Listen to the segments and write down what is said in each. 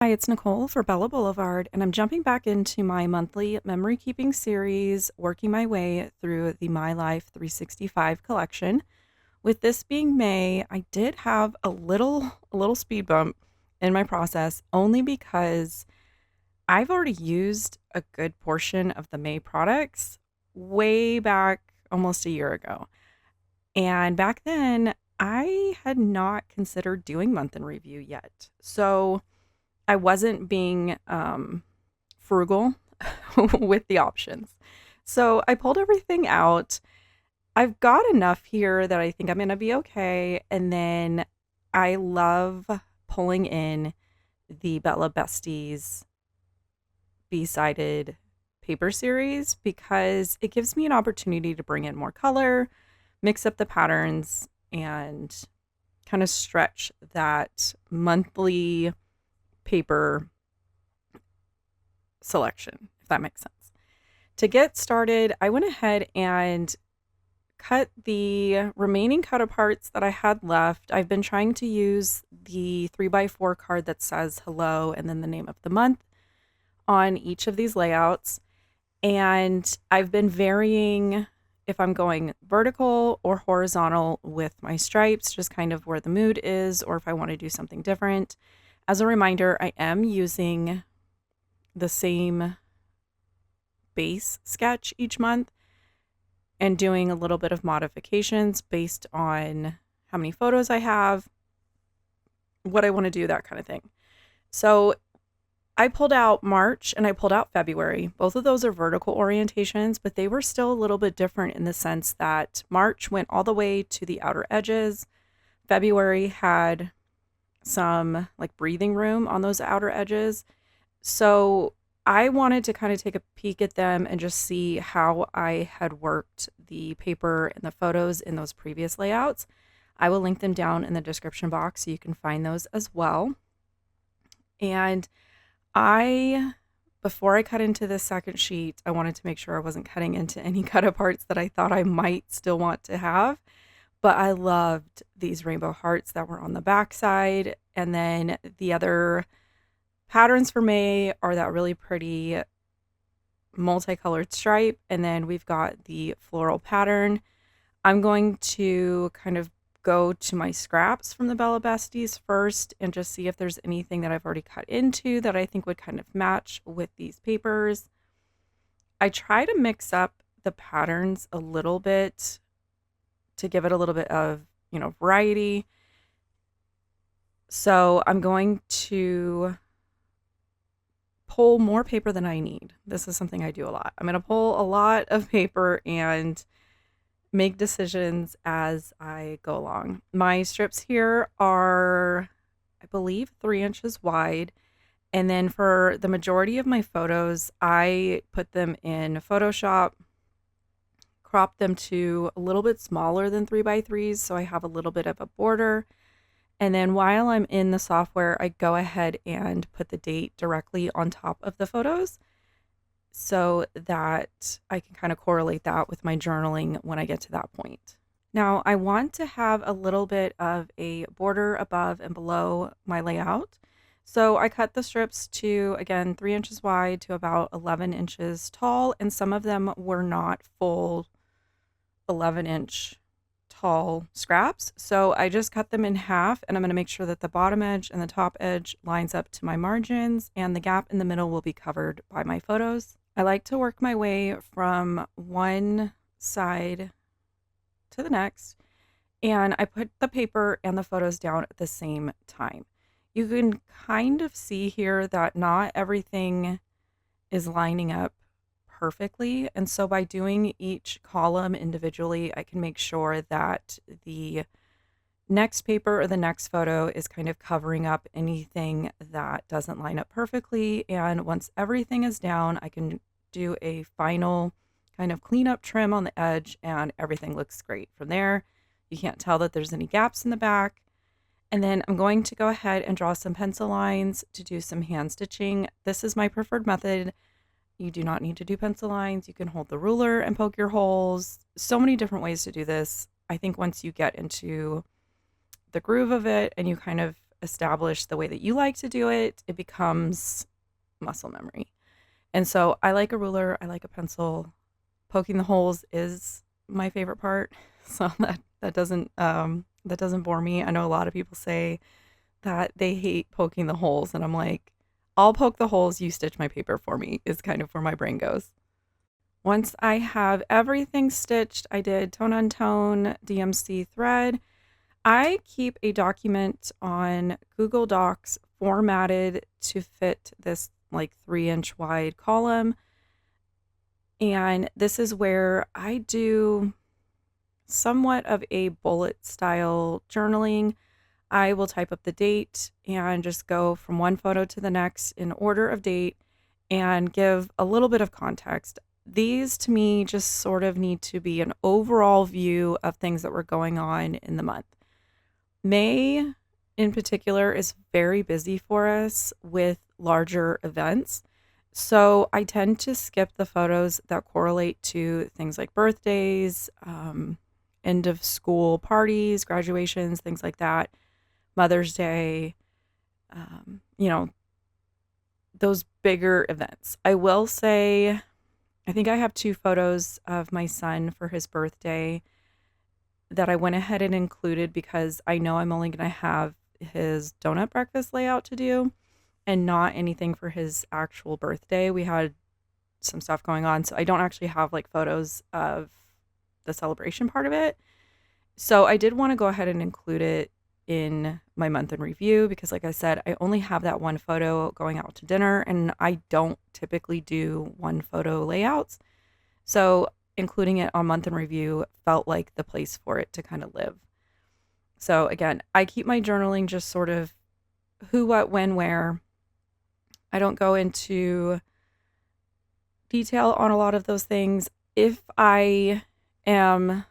Hi, it's Nicole for Bella Boulevard, and I'm jumping back into my monthly memory keeping series, working my way through the My Life 365 collection. With this being May, I did have a little speed bump in my process only because I've already used a good portion of the May products way back almost a year ago. And back then, I had not considered doing month in review yet. So I wasn't being frugal with the options. So I pulled everything out. I've got enough here that I think I'm going to be okay. And then I love pulling in the Bella Besties B-sided paper series because it gives me an opportunity to bring in more color, mix up the patterns, and kind of stretch that monthly paper selection, if that makes sense. To get started, I went ahead and cut the remaining cut aparts that I had left. I've been trying to use the 3x4 card that says hello and then the name of the month on each of these layouts. And I've been varying if I'm going vertical or horizontal with my stripes, just kind of where the mood is, or if I want to do something different. As a reminder, I am using the same base sketch each month and doing a little bit of modifications based on how many photos I have, what I want to do, that kind of thing. So I pulled out March and I pulled out February. Both of those are vertical orientations, but they were still a little bit different in the sense that March went all the way to the outer edges. February had some like breathing room on those outer edges. So I wanted to kind of take a peek at them and just see how I had worked the paper and the photos in those previous layouts. I will link them down in the description box so you can find those as well. And before I cut into this second sheet, I wanted to make sure I wasn't cutting into any cut aparts that I thought I might still want to have. But I loved these rainbow hearts that were on the back side. And then the other patterns for May are that really pretty multicolored stripe. And then we've got the floral pattern. I'm going to kind of go to my scraps from the Bella Besties first and just see if there's anything that I've already cut into that I think would kind of match with these papers. I try to mix up the patterns a little bit to give it a little bit of, variety. So I'm going to pull more paper than I need. This is something I do a lot. I'm going to pull a lot of paper and make decisions as I go along. My strips here are, I believe, 3 inches wide. And then for the majority of my photos, I put them in Photoshop, crop them to a little bit smaller than 3x3s, so I have a little bit of a border. And then while I'm in the software, I go ahead and put the date directly on top of the photos so that I can kind of correlate that with my journaling when I get to that point. Now, I want to have a little bit of a border above and below my layout. So I cut the strips to, again, 3 inches wide to about 11 inches tall, and some of them were not full 11-inch tall scraps. So I just cut them in half, and I'm going to make sure that the bottom edge and the top edge lines up to my margins, and the gap in the middle will be covered by my photos. I like to work my way from one side to the next, and I put the paper and the photos down at the same time. You can kind of see here that not everything is lining up perfectly. And so by doing each column individually, I can make sure that the next paper or the next photo is kind of covering up anything that doesn't line up perfectly. And once everything is down, I can do a final kind of cleanup trim on the edge and everything looks great. From there, you can't tell that there's any gaps in the back. And then I'm going to go ahead and draw some pencil lines to do some hand stitching. This is my preferred method. You do not need to do pencil lines. You can hold the ruler and poke your holes. So many different ways to do this. I think once you get into the groove of it and you kind of establish the way that you like to do it, it becomes muscle memory. And so I like a ruler, I like a pencil. Poking the holes is my favorite part. So that doesn't bore me. I know a lot of people say that they hate poking the holes, and I'm like, I'll poke the holes, you stitch my paper for me, is kind of where my brain goes. Once I have everything stitched, I did tone on tone, DMC thread. I keep a document on Google Docs formatted to fit this like 3-inch wide column. And this is where I do somewhat of a bullet style journaling. I will type up the date and just go from one photo to the next in order of date and give a little bit of context. These to me just sort of need to be an overall view of things that were going on in the month. May in particular is very busy for us with larger events. So I tend to skip the photos that correlate to things like birthdays, end of school parties, graduations, things like that, Mother's Day, you know, those bigger events. I will say, I think I have 2 photos of my son for his birthday that I went ahead and included because I know I'm only going to have his donut breakfast layout to do and not anything for his actual birthday. We had some stuff going on, so I don't actually have like photos of the celebration part of it. So I did want to go ahead and include it in my month in review because, like I said, I only have that one photo going out to dinner, and I don't typically do one photo layouts. So including it on month in review felt like the place for it to kind of live. So again, I keep my journaling just sort of who, what, when, where. I don't go into detail on a lot of those things. If I am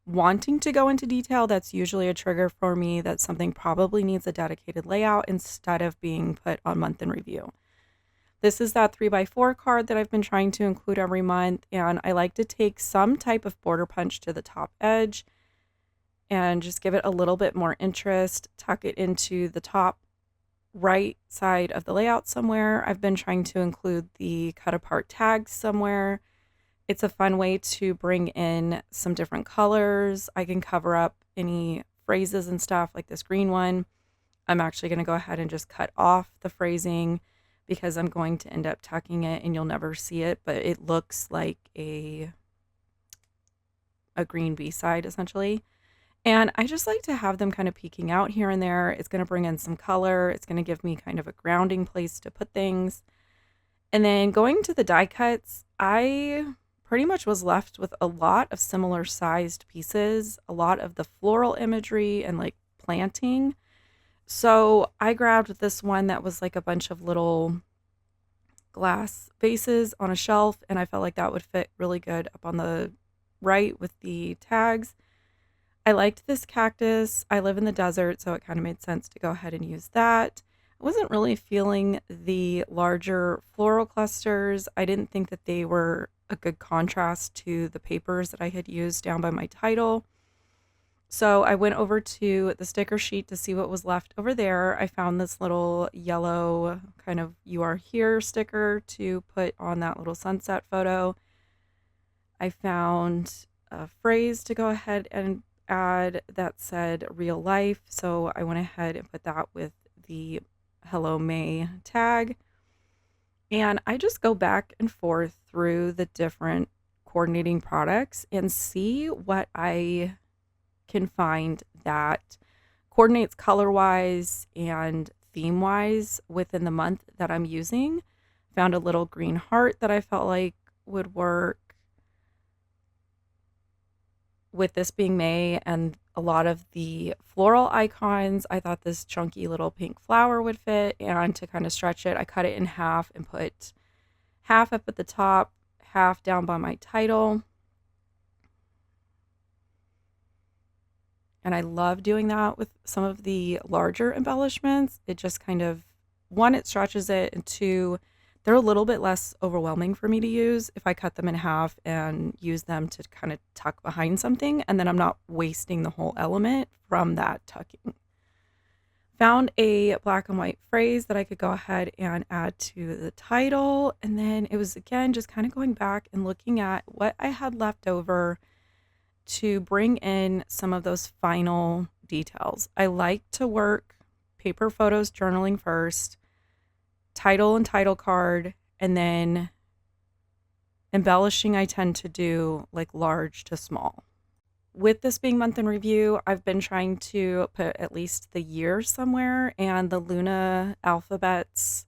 wanting to go into detail, that's usually a trigger for me that something probably needs a dedicated layout instead of being put on month in review. This is that 3x4 card that I've been trying to include every month, and I like to take some type of border punch to the top edge and just give it a little bit more interest, tuck it into the top right side of the layout somewhere. I've been trying to include the cut apart tags somewhere. It's a fun way to bring in some different colors. I can cover up any phrases and stuff like this green one. I'm actually going to go ahead and just cut off the phrasing because I'm going to end up tucking it and you'll never see it, but it looks like a green B-side essentially. And I just like to have them kind of peeking out here and there. It's going to bring in some color. It's going to give me kind of a grounding place to put things. And then going to the die cuts, I pretty much was left with a lot of similar sized pieces, a lot of the floral imagery and like planting. So I grabbed this one that was like a bunch of little glass vases on a shelf, and I felt like that would fit really good up on the right with the tags. I liked this cactus. I live in the desert, so it kind of made sense to go ahead and use that. I wasn't really feeling the larger floral clusters. I didn't think that they were a good contrast to the papers that I had used down by my title. So I went over to the sticker sheet to see what was left over there. I found this little yellow kind of "You Are Here" sticker to put on that little sunset photo. I found a phrase to go ahead and add that said "real life." So I went ahead and put that with the "Hello May" tag. And I just go back and forth through the different coordinating products and see what I can find that coordinates color-wise and theme-wise within the month that I'm using. Found a little green heart that I felt like would work with this being May, and a lot of the floral icons. I thought this chunky little pink flower would fit, and to kind of stretch it, I cut it in half and put half up at the top, half down by my title. And I love doing that with some of the larger embellishments. It just kind of, one, it stretches it, and two, they're a little bit less overwhelming for me to use if I cut them in half and use them to kind of tuck behind something, and then I'm not wasting the whole element from that tucking. Found a black and white phrase that I could go ahead and add to the title. And then it was, again, just kind of going back and looking at what I had left over to bring in some of those final details. I like to work paper photos journaling first, title and title card, and then embellishing I tend to do like large to small. With this being month in review, I've been trying to put at least the year somewhere, and the Luna alphabets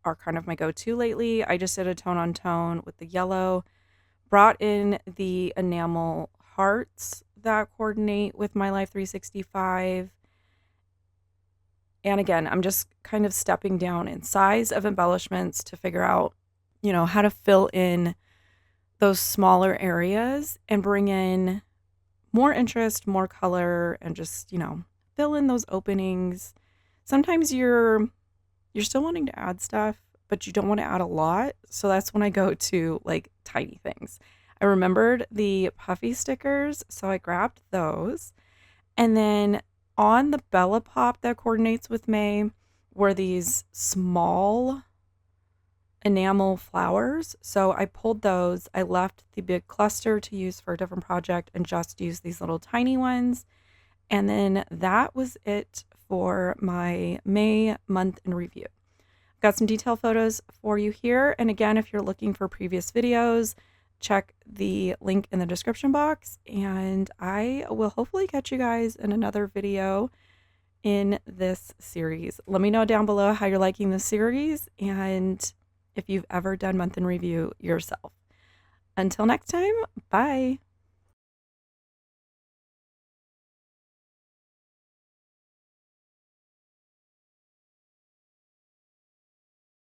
are kind of my go-to lately. I just did a tone on tone with the yellow, brought in the enamel hearts that coordinate with My Life 365. And again, I'm just kind of stepping down in size of embellishments to figure out, how to fill in those smaller areas and bring in more interest, more color, and just, fill in those openings. Sometimes you're still wanting to add stuff, but you don't want to add a lot. So that's when I go to like tiny things. I remembered the puffy stickers, so I grabbed those. And then on the Bella Pop that coordinates with May were these small enamel flowers. So I pulled those. I left the big cluster to use for a different project and just used these little tiny ones. And then that was it for my May month in review. Got some detail photos for you here. And again, if you're looking for previous videos, check the link in the description box. And I will hopefully catch you guys in another video in this series. Let me know down below how you're liking this series and if you've ever done month in review yourself. Until next time, bye.